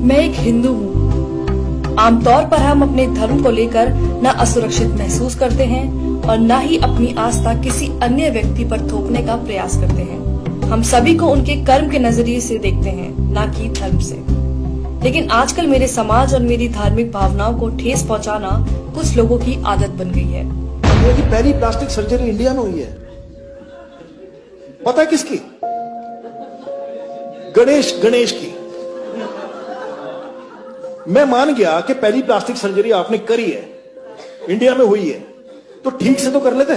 मैं एक हिंदू हूँ। आमतौर पर हम अपने धर्म को लेकर न असुरक्षित महसूस करते हैं और न ही अपनी आस्था किसी अन्य व्यक्ति पर थोपने का प्रयास करते हैं। हम सभी को उनके कर्म के नजरिए से देखते हैं, न कि धर्म से। लेकिन आजकल मेरे समाज और मेरी धार्मिक भावनाओं को ठेस पहुंचाना कुछ लोगों की आदत बन गई है। इंडिया की पहली प्लास्टिक सर्जरी इंडिया में हुई है, पता है किसकी? गणेश की। मैं मान गया कि पहली प्लास्टिक सर्जरी आपने करी है, इंडिया में हुई है, तो ठीक से तो कर लेते।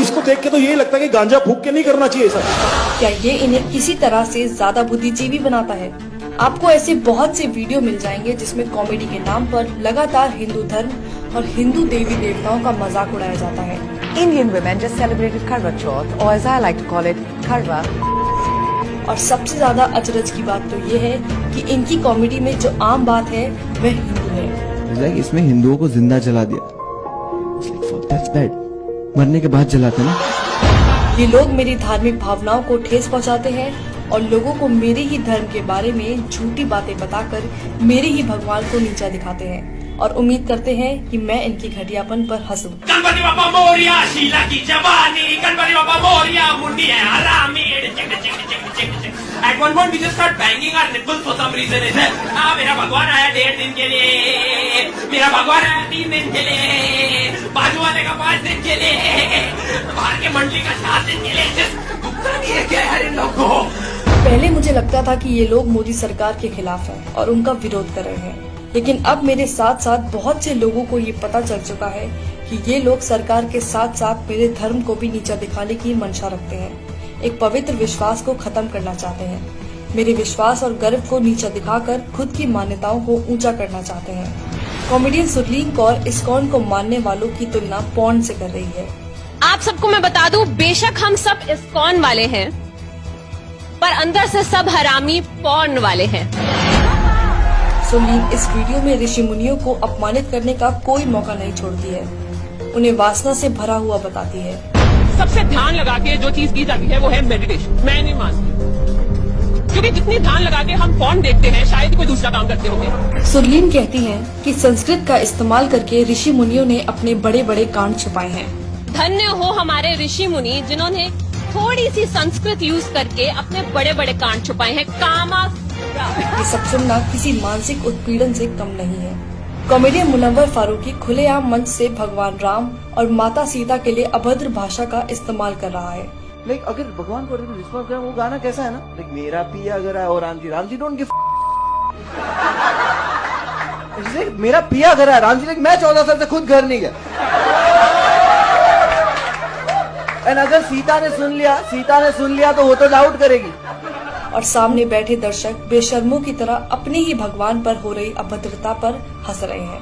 इसको देख के तो यही लगता है कि गांजा फूक के नहीं करना चाहिए सर। क्या ये इन्हें किसी तरह से ज्यादा बुद्धिजीवी बनाता है? आपको ऐसे बहुत से वीडियो मिल जाएंगे जिसमें कॉमेडी के नाम पर लगातार हिंदू धर्म और हिंदू देवी देवताओं का मजाक उड़ाया जाता है। Indian women just celebrated Karwa Chauth, or as I like to call it, Karwa. और सबसे ज्यादा अचरज की बात तो ये है कि इनकी कॉमेडी में जो आम बात है वह हिंदू है। इसमें हिंदुओं को जिंदा जला दिया। That's bad. मरने के बाद जलाते ना। ये लोग मेरी धार्मिक भावनाओं को ठेस पहुंचाते हैं और लोगों को मेरे ही धर्म के बारे में झूठी बातें बताकर मेरे ही भगवान को नीचा दिखाते हैं और उम्मीद करते हैं कि मैं इनकी घटियापन पर हंसूं। गणपति बाप्पा मोरिया, शीला की जवानी, गणपति बाप्पा मोरिया, मुंडी है हरामी। At one point we just start banging our nipples for some reason. मेरा भगवान आया 1.5 दिन के लिए, मेरा भगवान आया 3 दिन के लिए, बाजू वाले का 5 दिन के लिए, बाहर के मंडली का 7 दिन के लिए। दुखता नहीं है क्या यार इन लोगों को? पहले मुझे लगता था कि ये लोग मोदी सरकार के खिलाफ हैं और उनका विरोध कर रहे हैं, लेकिन अब मेरे साथ साथ बहुत से लोगों को ये पता चल चुका है कि ये लोग सरकार के साथ साथ मेरे धर्म को भी नीचा दिखाने की मंशा रखते हैं। एक पवित्र विश्वास को खत्म करना चाहते हैं। मेरे विश्वास और गर्व को नीचा दिखाकर खुद की मान्यताओं को ऊंचा करना चाहते हैं। कॉमेडियन सुरलीन कौर इस्कॉन को मानने वालों की तुलना पॉर्न से कर रही है। आप सबको मैं बता दूं, बेशक हम सब इस्कॉन वाले हैं, पर अंदर से सब हरामी पॉर्न वाले हैं। सुरलीन इस वीडियो में ऋषि मुनियों को अपमानित करने का कोई मौका नहीं छोड़ती है, उन्हें वासना से भरा हुआ बताती है। सबसे ध्यान लगा के जो चीज की जाती है वो है मेडिटेशन। मैं नहीं मानती, क्योंकि जितनी ध्यान लगा के हम फोन देखते हैं शायद कोई दूसरा काम करते होंगे। सुरलीन कहती हैं कि संस्कृत का इस्तेमाल करके ऋषि मुनियों ने अपने बड़े बड़े कांड छुपाए हैं। धन्य हो हमारे ऋषि मुनि जिन्होंने थोड़ी सी संस्कृत यूज करके अपने बड़े बड़े कांड छुपाए हैं। कामा ये सब सुनना किसी मानसिक उत्पीड़न से कम नहीं है। कॉमेडियन मुनव्वर फारूकी खुलेआम मंच से भगवान राम और माता सीता के लिए अभद्र भाषा का इस्तेमाल कर रहा है। लाइक अगर भगवान को रिस्पॉन्स करें, वो गाना कैसा है ना, लाइक मेरा पिया अगर है और राम जी डोंट गिव। मेरा पिया घर है, राम जी लाइक मैं 14 साल से खुद घर नहीं गया। एंड अगर सीता ने सुन लिया तो वो तो डाउट करेगी। और सामने बैठे दर्शक बेशर्मों की तरह अपने ही भगवान पर हो रही अभद्रता पर हंस रहे हैं।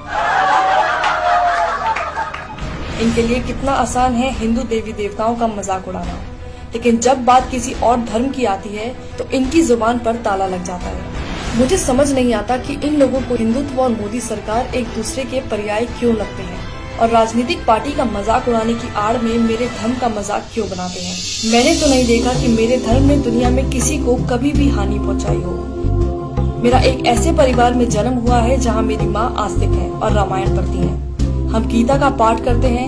इनके लिए कितना आसान है हिंदू देवी देवताओं का मजाक उड़ाना, लेकिन जब बात किसी और धर्म की आती है तो इनकी जुबान पर ताला लग जाता है। मुझे समझ नहीं आता कि इन लोगों को हिंदुत्व और मोदी सरकार एक दूसरे के पर्याय क्यों लगते हैं और राजनीतिक पार्टी का मजाक उड़ाने की आड़ में मेरे धर्म का मजाक क्यों बनाते हैं। मैंने तो नहीं देखा कि मेरे धर्म ने दुनिया में किसी को कभी भी हानि पहुंचाई हो। मेरा एक ऐसे परिवार में जन्म हुआ है जहां मेरी माँ आस्तिक है और रामायण पढ़ती है। हम गीता का पाठ करते हैं।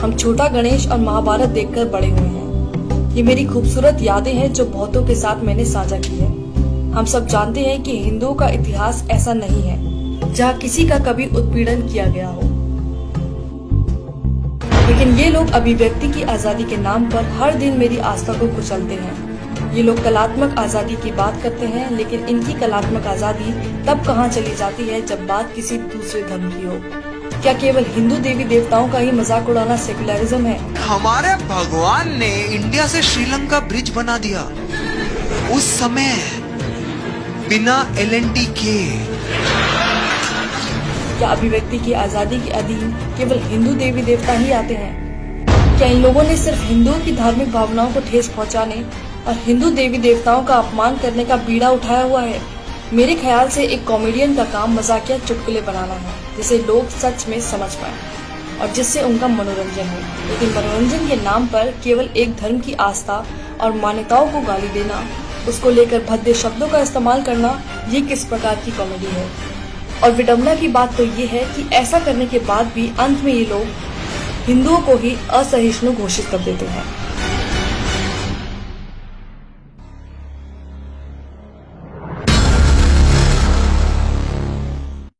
हम छोटा गणेश और महाभारत देखकर बड़े हुए हैं। ये मेरी खूबसूरत यादें हैं जो बहुतों के साथ मैंने साझा की है। हम सब जानते हैं कि हिंदुओं का इतिहास ऐसा नहीं है जहाँ किसी का कभी उत्पीड़न किया गया हो, लेकिन ये लोग अभिव्यक्ति की आजादी के नाम पर हर दिन मेरी आस्था को कुचलते हैं। ये लोग कलात्मक आजादी की बात करते हैं, लेकिन इनकी कलात्मक आजादी तब कहाँ चली जाती है जब बात किसी दूसरे धर्म की हो। क्या केवल हिंदू देवी देवताओं का ही मजाक उड़ाना सेकुलरिज्म है? हमारे भगवान ने इंडिया से श्रीलंका ब्रिज बना दिया उस समय बिना LNT के। क्या अभिव्यक्ति की आजादी के अधीन केवल हिंदू देवी देवता ही आते हैं? क्या इन लोगों ने सिर्फ हिंदुओं की धार्मिक भावनाओं को ठेस पहुंचाने और हिंदू देवी देवताओं का अपमान करने का बीड़ा उठाया हुआ है? मेरे ख्याल से एक कॉमेडियन का काम मजाकिया चुटकुले बनाना है जिसे लोग सच में समझ पाए और जिससे उनका मनोरंजन हो, लेकिन मनोरंजन के नाम पर केवल एक धर्म की आस्था और मान्यताओं को गाली देना, उसको लेकर भद्दे शब्दों का इस्तेमाल करना, ये किस प्रकार की कॉमेडी है। और विडंबना की बात तो ये है कि ऐसा करने के बाद भी अंत में ये लोग हिंदुओं को ही असहिष्णु घोषित कर देते हैं।